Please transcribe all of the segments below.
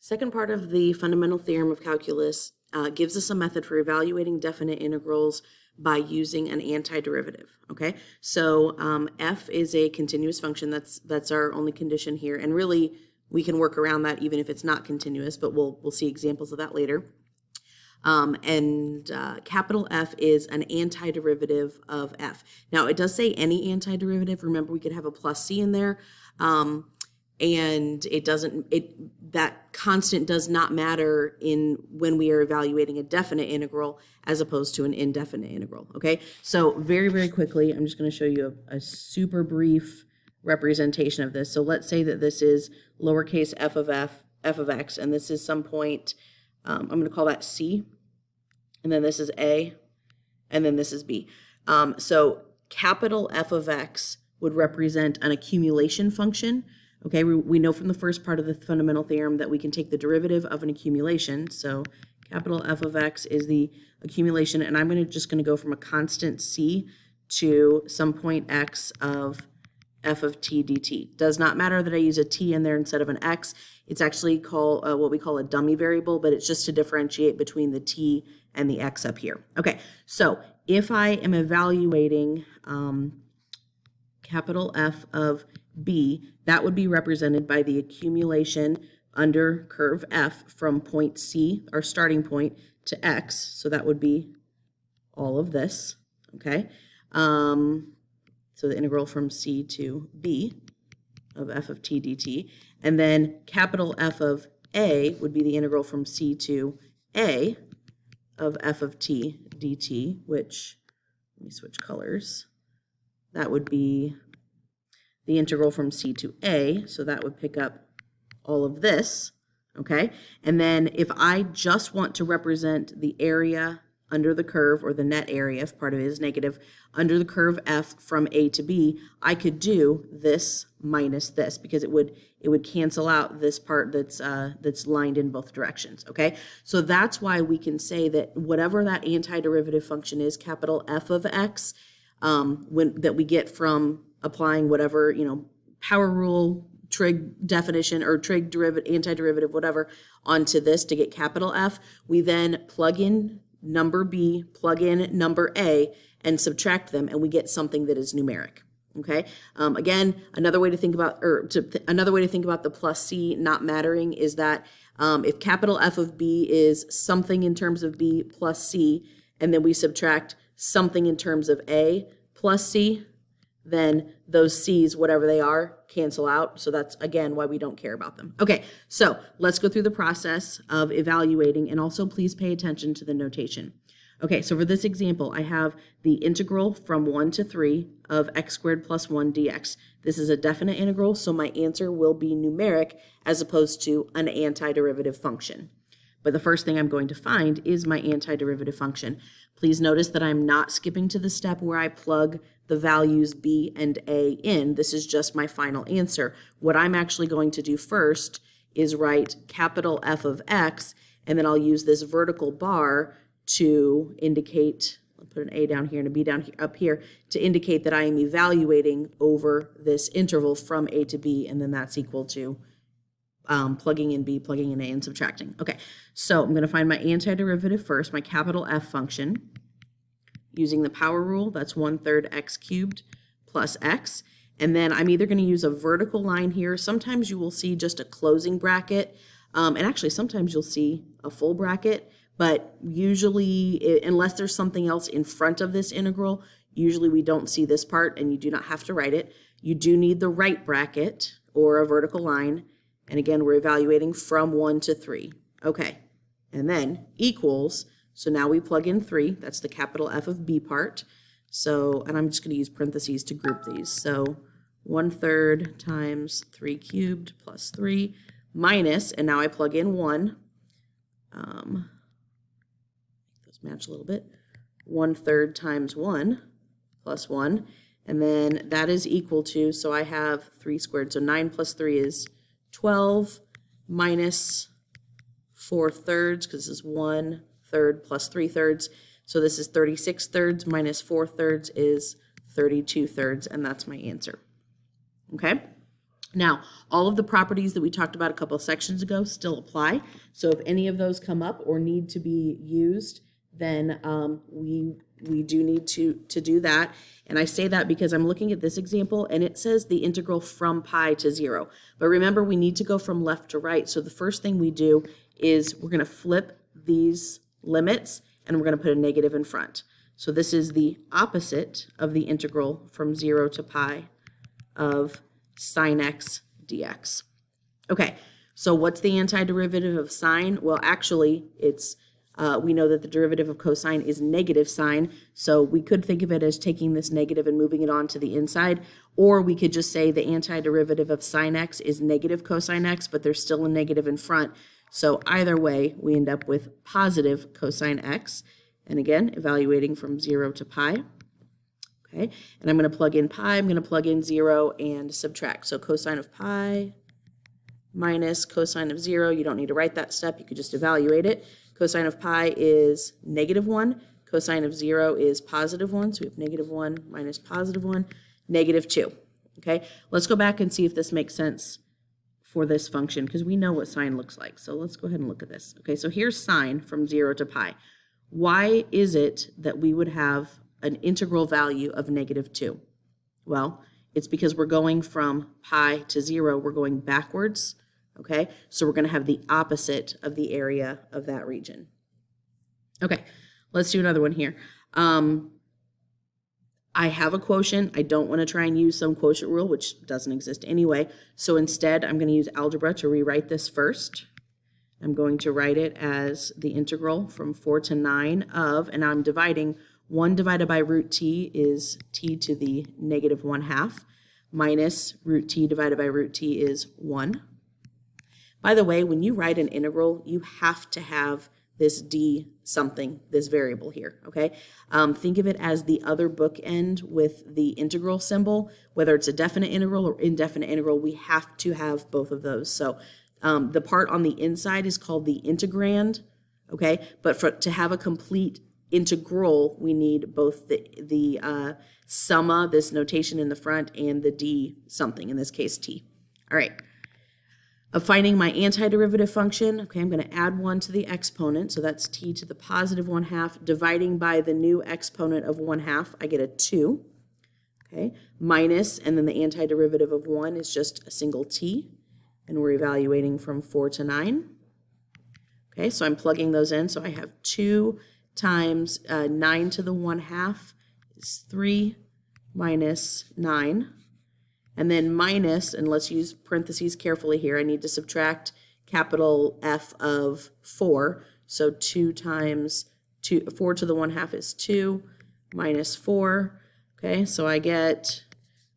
Second part of the fundamental theorem of calculus gives us a method for evaluating definite integrals by using an antiderivative, okay? So f is a continuous function. That's our only condition here. And really, we can work around that even if it's not continuous, but we'll see examples of that later. Capital F is an antiderivative of f. Now, it does say any antiderivative. Remember, we could have a plus c in there. And that constant does not matter when we are evaluating a definite integral as opposed to an indefinite integral, okay? So very, very quickly, I'm just going to show you a super brief representation of this. So let's say that this is lowercase f of x, and this is some point, I'm going to call that c, and then this is a, and then this is b. So capital F of x would represent an accumulation function. Okay, we know from the first part of the fundamental theorem that we can take the derivative of an accumulation. So capital F of x is the accumulation, and I'm just going to go from a constant c to some point x of f of t dt. Does not matter that I use a t in there instead of an x. It's actually called what we call a dummy variable, but it's just to differentiate between the t and the x up here. Okay, so if I am evaluating capital F of b, that would be represented by the accumulation under curve f from point c, our starting point, to x. So that would be all of this, okay? So the integral from c to b of f of t dt. And then capital F of a would be the integral from c to a of f of t dt, which, let me switch colors. That would be the integral from c to a, so that would pick up all of this, okay? And then if I just want to represent the area under the curve, or the net area, if part of it is negative, under the curve f from a to b, I could do this minus this, because it would cancel out this part that's lined in both directions, okay? So that's why we can say that whatever that antiderivative function is, capital F of x, that we get from applying whatever, power rule, trig definition, or trig derivative, antiderivative, whatever, onto this to get capital F, we then plug in number b, plug in number a, and subtract them, and we get something that is numeric. Okay. Again, another way to think about, the plus c not mattering is that if capital F of b is something in terms of b plus c, and then we subtract something in terms of a plus c, then those c's, whatever they are, cancel out. So that's, again, why we don't care about them. Okay, so let's go through the process of evaluating, and also please pay attention to the notation. Okay, so for this example, I have the integral from 1 to 3 of x squared plus 1 dx. This is a definite integral, so my answer will be numeric as opposed to an antiderivative function. But the first thing I'm going to find is my antiderivative function. Please notice that I'm not skipping to the step where I plug the values b and a in. This is just my final answer. What I'm actually going to do first is write capital F of x, and then I'll use this vertical bar to indicate, I'll put an a down here and a b down here, up here, to indicate that I am evaluating over this interval from a to b, and then that's equal to plugging in b, plugging in a, and subtracting. Okay, so I'm going to find my antiderivative first, my capital F function. Using the power rule, that's 1/3 x cubed plus x. And then I'm either going to use a vertical line here. Sometimes you will see just a closing bracket. And actually, sometimes you'll see a full bracket. But usually, unless there's something else in front of this integral, usually we don't see this part, and you do not have to write it. You do need the right bracket or a vertical line. And again, we're evaluating from 1 to 3. Okay, and then equals, so now we plug in 3. That's the capital F of b part. So, and I'm just going to use parentheses to group these. So 1/3 times 3 cubed plus 3 minus, and now I plug in 1. Those match a little bit. 1/3 times 1 plus 1. And then that is equal to, so I have 3 squared. So 9 plus 3 is 12 minus 4/3, because this is 1/3 plus 3/3. So this is 36/3 minus 4/3 is 32/3, and that's my answer. Okay? Now, all of the properties that we talked about a couple of sections ago still apply. So if any of those come up or need to be used, then we do need to do that. And I say that because I'm looking at this example and it says the integral from pi to 0. But remember, we need to go from left to right. So the first thing we do is we're going to flip these limits and we're going to put a negative in front. So this is the opposite of the integral from 0 to pi of sine x dx. Okay, so what's the antiderivative of sine? Well, actually, it's we know that the derivative of cosine is negative sine, so we could think of it as taking this negative and moving it on to the inside, or we could just say the antiderivative of sine x is negative cosine x, but there's still a negative in front. So either way, we end up with positive cosine x, and again, evaluating from 0 to pi. Okay, and I'm going to plug in pi, I'm going to plug in 0 and subtract. So cosine of pi minus cosine of 0, you don't need to write that step, you could just evaluate it. Cosine of pi is -1, cosine of 0 is +1, so we have -1 minus +1, -2. Okay, let's go back and see if this makes sense for this function, because we know what sine looks like. So let's go ahead and look at this. Okay, so here's sine from 0 to pi. Why is it that we would have an integral value of -2? Well, it's because we're going from pi to 0, we're going backwards, okay? So we're going to have the opposite of the area of that region. Okay, let's do another one here. I have a quotient. I don't want to try and use some quotient rule, which doesn't exist anyway. So instead, I'm going to use algebra to rewrite this first. I'm going to write it as the integral from 4 to 9 of, and I'm dividing 1 divided by root t is t to the -1/2, minus root t divided by root t is 1. By the way, when you write an integral, you have to have this d something, this variable here, okay? Think of it as the other bookend with the integral symbol. Whether it's a definite integral or indefinite integral, we have to have both of those. So the part on the inside is called the integrand, okay? But to have a complete integral, we need both the summa, this notation in the front, and the d something, in this case t. All right. Of finding my antiderivative function, okay, I'm going to add 1 to the exponent, so that's t to the +1/2, dividing by the new exponent of 1/2, I get a 2, okay, minus, and then the antiderivative of 1 is just a single t, and we're evaluating from 4 to 9. Okay, so I'm plugging those in, so I have 2 times 9 to the 1/2 is 3 minus 9. And then minus, and let's use parentheses carefully here, I need to subtract capital F of 4. So 2 times 4 to the 1/2 is 2 minus 4. Okay, so I get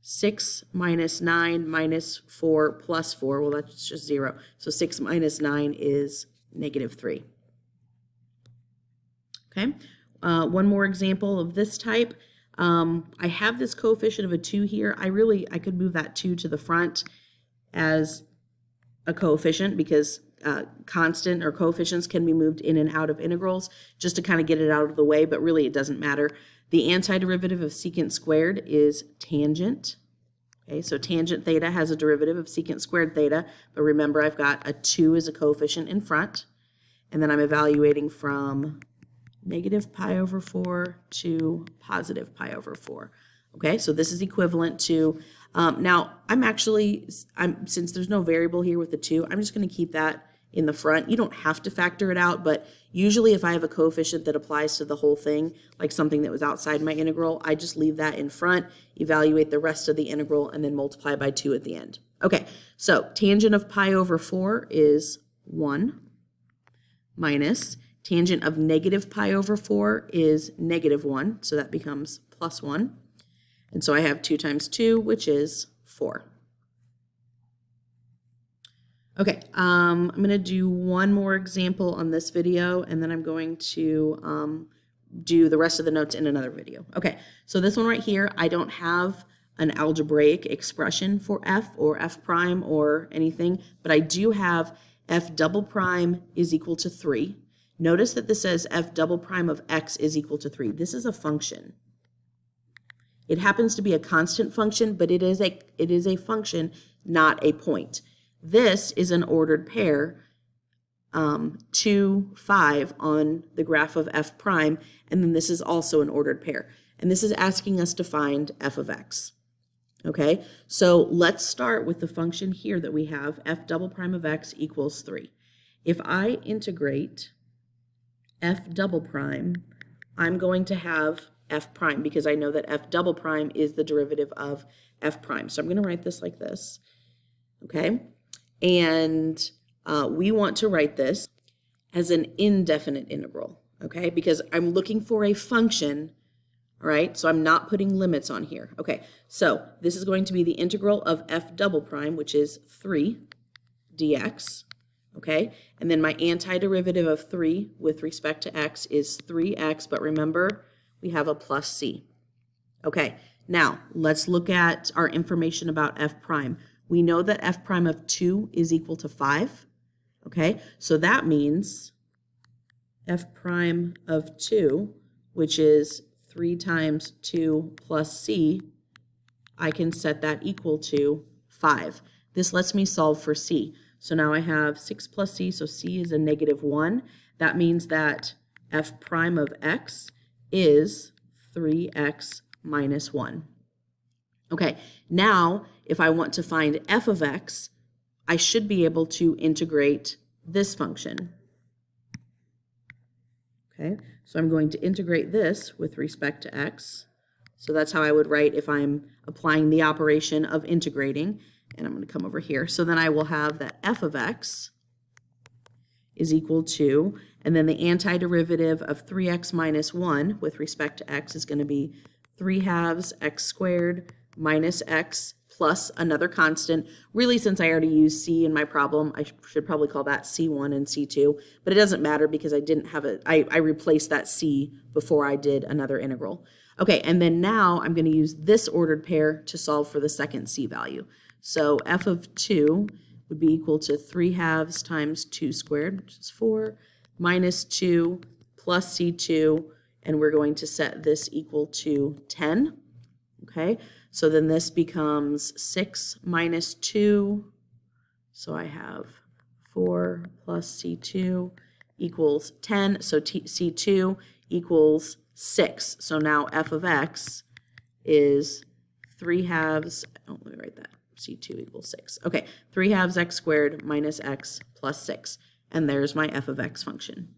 6 minus 9 minus 4 plus 4. Well, that's just 0. So 6 minus 9 is -3. Okay, one more example of this type. I have this coefficient of a 2 here. I could move that 2 to the front as a coefficient because constant or coefficients can be moved in and out of integrals just to kind of get it out of the way, but really it doesn't matter. The antiderivative of secant squared is tangent. Okay, so tangent theta has a derivative of secant squared theta, but remember I've got a 2 as a coefficient in front, and then I'm evaluating from -pi/4 to +pi/4. Okay, so this is equivalent to, now since there's no variable here with the 2, I'm just going to keep that in the front. You don't have to factor it out, but usually if I have a coefficient that applies to the whole thing, like something that was outside my integral, I just leave that in front, evaluate the rest of the integral, and then multiply by 2 at the end. Okay, so tangent of pi/4 is 1 minus tangent of -pi/4 is -1, so that becomes +1. And so I have 2 times 2, which is 4. Okay, I'm going to do one more example on this video, and then I'm going to do the rest of the notes in another video. Okay, so this one right here, I don't have an algebraic expression for f or f prime or anything, but I do have f double prime is equal to 3. Notice that this says f double prime of x is equal to 3. This is a function. It happens to be a constant function, but it is a function not a point. This is an ordered pair, 2, 5 on the graph of f prime, and then this is also an ordered pair. And this is asking us to find f of x. Okay, so let's start with the function here that we have, f double prime of x equals 3. If I integrate f double prime, I'm going to have f prime because I know that f double prime is the derivative of f prime. So I'm going to write this like this, okay? And we want to write this as an indefinite integral, okay? Because I'm looking for a function, all right? So I'm not putting limits on here. Okay, so this is going to be the integral of f double prime, which is 3 dx, okay? And then my antiderivative of 3 with respect to x is 3x, but remember, we have a plus c. Okay, now let's look at our information about f prime. We know that f prime of 2 is equal to 5, okay? So that means f prime of 2, which is 3 times 2 plus c, I can set that equal to 5. This lets me solve for c. So now I have 6 plus c, so c is a -1. That means that f prime of x is 3x minus 1. Okay, now if I want to find f of x, I should be able to integrate this function. Okay, so I'm going to integrate this with respect to x. So that's how I would write if I'm applying the operation of integrating. And I'm going to come over here. So then I will have that f of x is equal to, and then the antiderivative of 3x minus 1 with respect to x is going to be 3/2 x squared minus x plus another constant. Really, since I already used c in my problem, I should probably call that c1 and c2, but it doesn't matter because I didn't have it. I replaced that c before I did another integral. Okay, and then now I'm going to use this ordered pair to solve for the second c value. So f of 2 would be equal to 3/2 times 2 squared, which is 4, minus 2 plus c2, and we're going to set this equal to 10. Okay, so then this becomes 6 minus 2, so I have 4 plus c2 equals 10, so c2 equals 6. So now f of x is 3/2, let me write that, c2 equals 6. Okay, 3/2 x squared minus x plus 6, and there's my f of x function.